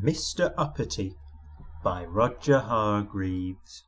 Mr. Uppity by Roger Hargreaves.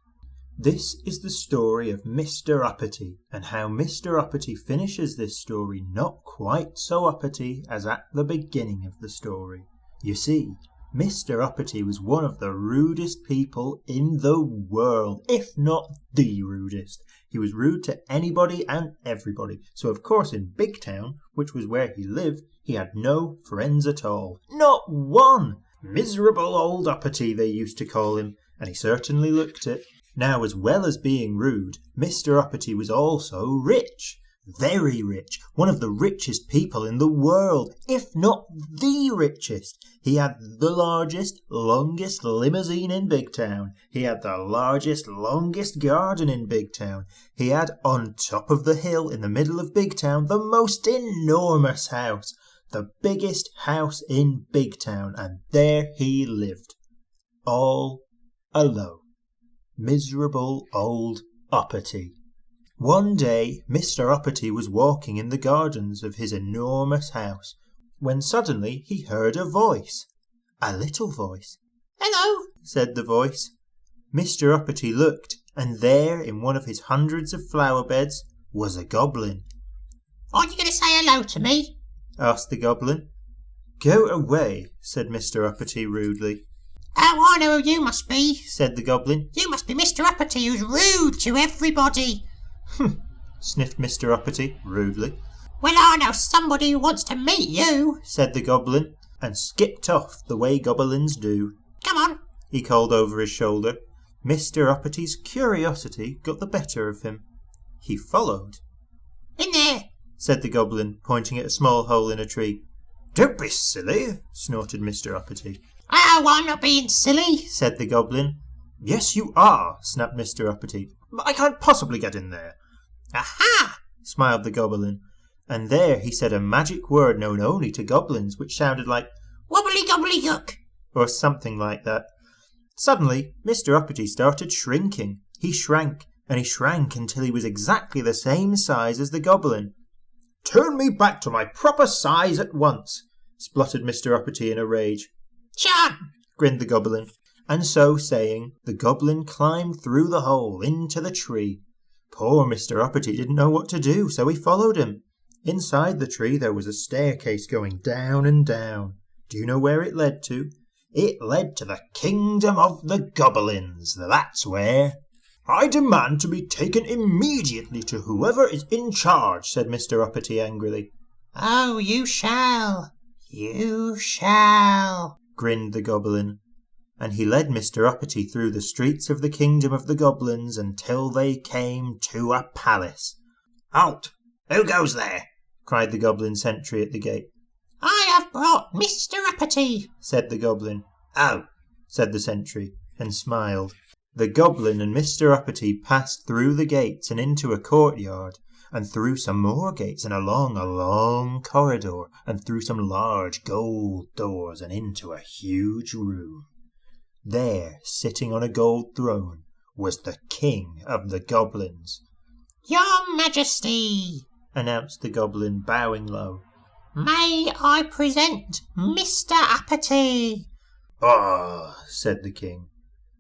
This is the story of Mr. Uppity, and how Mr. Uppity finishes this story not quite so uppity as at the beginning of the story. You see, Mr. Uppity was one of the rudest people in the world, if not the rudest. He was rude to anybody and everybody, so of course in Big Town, which was where he lived, he had no friends at all. Not one! Miserable old Uppity, they used to call him, and he certainly looked it. Now, as well as being rude, Mr. Uppity was also rich. Very rich. One of the richest people in the world, if not the richest. He had the largest, longest limousine in Big Town. He had the largest, longest garden in Big Town. He had, on top of the hill in the middle of Big Town, the most enormous house. The biggest house in Big Town, and there he lived. All alone. Miserable old Uppity. One day Mr. Uppity was walking in the gardens of his enormous house, when suddenly he heard a voice. A little voice. "Hello," said the voice. Mr. Uppity looked, and there, in one of his hundreds of flower beds, was a goblin. "Aren't you going to say hello to me?" asked the goblin. Go away, said Mr. Uppity rudely. "Oh, I know who you must be," said the goblin. "You must be Mr. Uppity, who's rude to everybody." Sniffed Mr. Uppity rudely. "Well, I know somebody who wants to meet you," said the goblin, and skipped off the way goblins do. "Come on," he called over his shoulder. Mr. Uppity's curiosity got the better of him. He followed. "In there," said the goblin, pointing at a small hole in a tree. Don't be silly, snorted Mr. Uppity. "Oh, I'm not being silly," said the goblin. Yes, you are, snapped Mr. Uppity. I can't possibly get in there. "Aha!" smiled the goblin, and there he said a magic word known only to goblins, which sounded like "Wobbly gobbly gook," or something like that. Suddenly, Mr. Uppity started shrinking. He shrank, and he shrank until he was exactly the same size as the goblin. Turn me back to my proper size at once, spluttered Mr. Uppity in a rage. "Shut up," grinned the goblin. And so saying, the goblin climbed through the hole into the tree. Poor Mr. Uppity didn't know what to do, so he followed him. Inside the tree there was a staircase going down and down. Do you know where it led to? It led to the kingdom of the goblins, that's where. I demand to be taken immediately to whoever is in charge, said Mr. Uppity angrily. "Oh, you shall, grinned the goblin. And he led Mr. Uppity through the streets of the kingdom of the goblins until they came to a palace. Halt! Who goes there? cried the goblin sentry at the gate. "I have brought Mr. Uppity," said the goblin. Oh, said the sentry, and smiled. The goblin and Mr. Uppity passed through the gates and into a courtyard, and through some more gates and along a long corridor, and through some large gold doors and into a huge room. There, sitting on a gold throne, was the king of the goblins. "Your Majesty," announced the goblin, bowing low. "May I present Mr. Uppity?" Ah, said the king.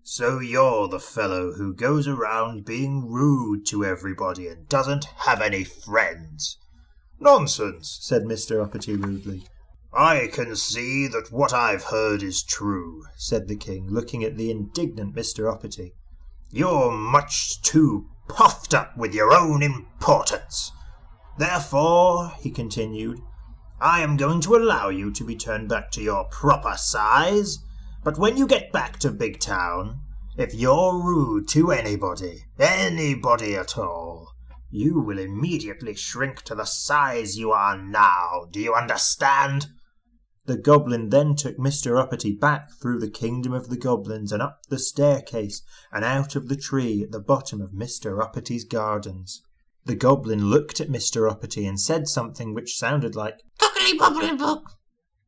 So you're the fellow who goes around being rude to everybody and doesn't have any friends. Nonsense, said Mr. Uppity rudely. I can see that what I've heard is true, said the king, looking at the indignant Mr. Uppity. You're much too puffed up with your own importance. Therefore, he continued, I am going to allow you to be turned back to your proper size, but when you get back to Big Town, if you're rude to anybody at all, you will immediately shrink to the size you are now. Do you understand? The goblin then took Mr. Uppity back through the kingdom of the goblins and up the staircase and out of the tree at the bottom of Mr. Uppity's gardens. The goblin looked at Mr. Uppity and said something which sounded like "Cockily bobbly book,"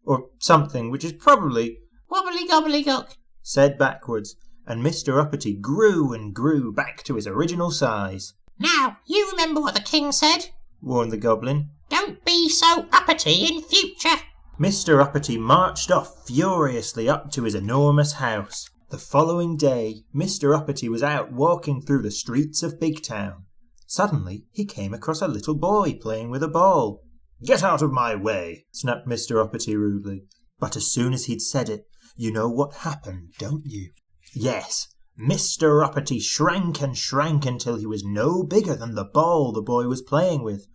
or something which is probably "Wobbly gobbly gook," said backwards, and Mr. Uppity grew and grew back to his original size. "Now, you remember what the king said?" warned the goblin. "Don't be so uppity in future." Mr. Uppity marched off furiously up to his enormous house. The following day, Mr. Uppity was out walking through the streets of Big Town. Suddenly, he came across a little boy playing with a ball. "Get out of my way," snapped Mr. Uppity rudely. But as soon as he'd said it, you know what happened, don't you? Yes, Mr. Uppity shrank and shrank until he was no bigger than the ball the boy was playing with.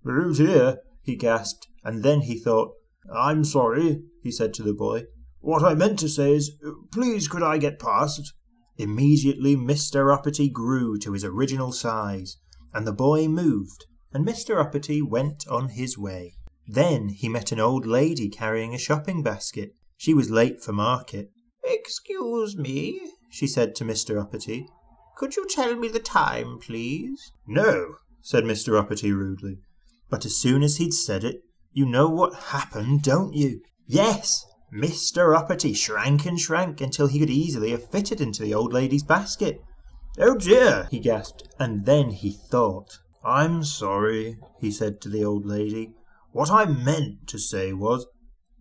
"Oh dear," he gasped, and then he thought. "I'm sorry," he said to the boy. "What I meant to say is, please could I get past?" Immediately Mr. Uppity grew to his original size, and the boy moved, and Mr. Uppity went on his way. Then he met an old lady carrying a shopping basket. She was late for market. "Excuse me," she said to Mr. Uppity. "Could you tell me the time, please?" "No," said Mr. Uppity rudely. But as soon as he'd said it, you know what happened, don't you? Yes, Mr. Uppity shrank and shrank until he could easily have fitted into the old lady's basket. "Oh dear," he gasped, and then he thought. "I'm sorry," he said to the old lady. "What I meant to say was,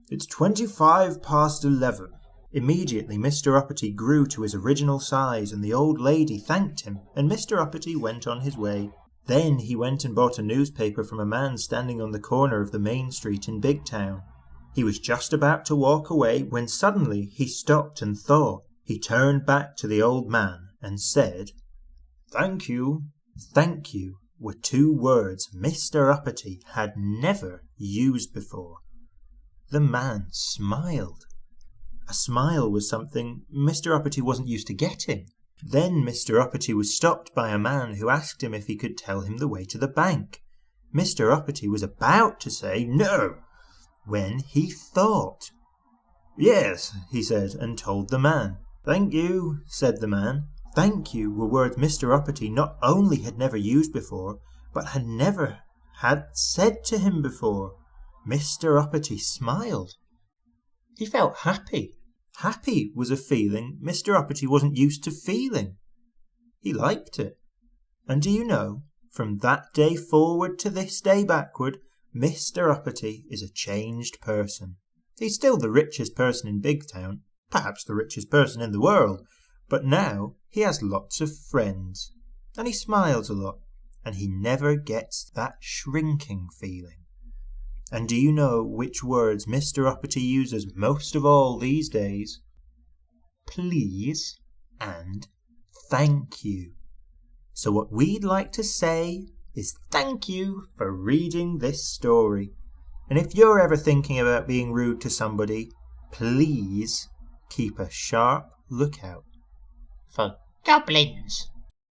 it's 25 past 11. Immediately Mr. Uppity grew to his original size, and the old lady thanked him, and Mr. Uppity went on his way. Then he went and bought a newspaper from a man standing on the corner of the main street in Big Town. He was just about to walk away when suddenly he stopped and thought. He turned back to the old man and said, "Thank you." "Thank you" were two words Mr. Uppity had never used before. The man smiled. A smile was something Mr. Uppity wasn't used to getting. Then Mr. Uppity was stopped by a man who asked him if he could tell him the way to the bank. Mr. Uppity was about to say no, when he thought. "Yes," he said, and told the man. "Thank you," said the man. "Thank you" were words Mr. Uppity not only had never used before, but had never had said to him before. Mr. Uppity smiled. He felt happy. Happy was a feeling Mr. Uppity wasn't used to feeling. He liked it. And do you know, from that day forward to this day backward, Mr. Uppity is a changed person. He's still the richest person in Big Town, perhaps the richest person in the world, but now he has lots of friends, and he smiles a lot, and he never gets that shrinking feeling. And do you know which words Mr. Uppity uses most of all these days? Please and thank you. So what we'd like to say is thank you for reading this story. And if you're ever thinking about being rude to somebody, please keep a sharp lookout For goblins.